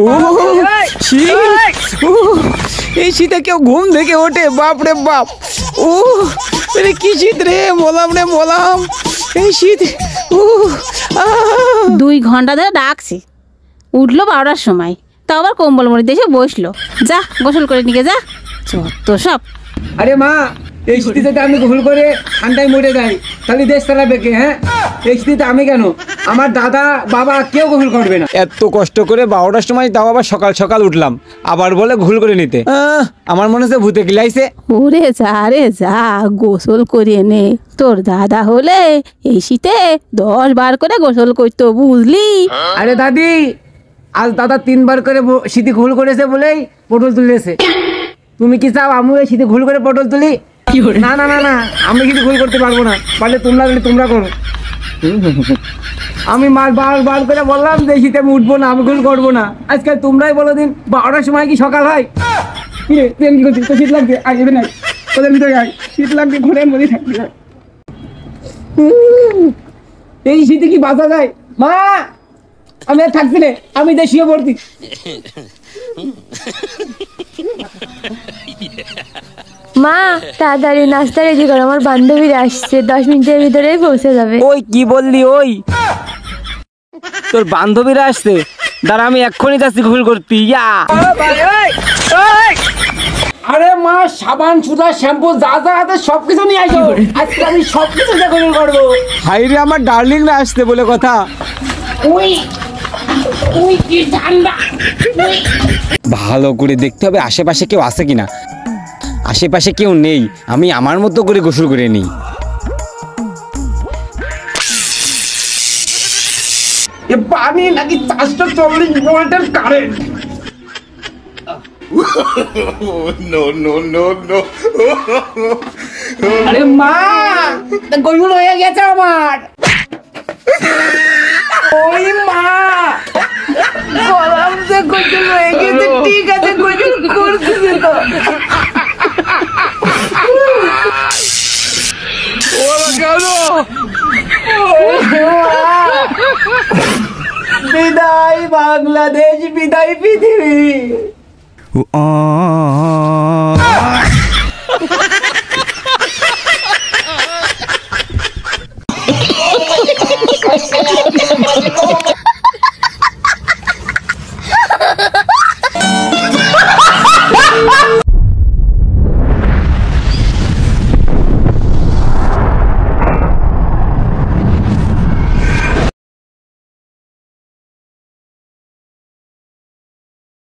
ও শীত, এই শীতে কেউ ঘুম থেকে ওঠে? বাপ রে বাপ, ও আরে কি শীত রে, বলাম রে বলাম, এই শীত। 2 ঘন্টা ধরে ডাকছি, উঠলো 12টার সময়, তা আবার কম্বল মুড়ি দিয়ে এসে বসলো। যা গোসল করে নিয়ে যা, যত সব। আরে মা, এই শীতে আমি গোসল করে ঠান্ডায় মরে যাই, তাহলে দেশ চালাবে কে? হ্যাঁ, এই শীতে আমি কেন, আমার দাদা বাবা কেউ গোসল করবে না। এত কষ্ট করে 12টার সময়, তাও আবার সকাল সকাল উঠলাম, আবার বলে গোসল করে নিতে। আমার মনে হচ্ছে ভূতে গিলাইছে। ওরে যা রে যা, গোসল করিয়ে নে। তোর দাদা হলে এই শীতে 10 বার করে গোসল করতো, বুঝলি? আরে দাদি, আজ দাদা 3 বার করে শীতে গোসল করেছে বলেই পটল তুলেছে। তুমি কি চাও আমি এই শীতে গোসল করে পটল তুলি? না না না না, আমি কিন্তু গোসল করতে পারবো না, পারলে তোমরা করো। আমি বার করে বললাম যে শীতে আমি উঠবো না, আমি গোসল করবো না। আজকাল তোমরাই বলো দিন, 12টার সময় কি সকাল হয়? কি রে, তুই কি করছিস? তো শীত লাগছে, আর যাবে না, ওদের ভিতরে আয়, শীত লাগছে, ঘরের মধ্যে থাকবি না। এই শীতে কি বাঁচা যায়? মা, আমি আর থাকছি না, আমি যে শুয়ে পড়ছি। মা তাড়াতাড়ি নাস্তা রেডি করো, আমার বান্ধবীরা আসছে, 10 মিনিটের ভিতরেই পৌঁছে যাবে। ওই কি বললি? ওই তোর বান্ধবীরা আসছে? দাঁড়া, আমি এক্ষুনি যাচ্ছি গোসল করতে। আরে মা, সাবান সুতা শ্যাম্পু যা যা আছে সবকিছু নিয়ে আসো, আজকে আমি সবকিছু গোসল করবো। হাই রে, আমার ডার্লিং না আসতে বলে কথা। ভালো করে দেখতে হবে আশেপাশে কেউ আছে কিনা। আশেপাশে কেউ নেই, আমি আমার মতো করে গোসল করে নিই। এ পানি নাকি 440 ভোল্টের কারেন্ট? আরে মা, গোসল হয়ে গেছে আমার। ওই মা, বললাম যে গোসল হয়ে গেছে, ঠিক আছে গোসল করতেছি তো। বিদায় বাংলাদেশ, বিদায় পৃথিবী।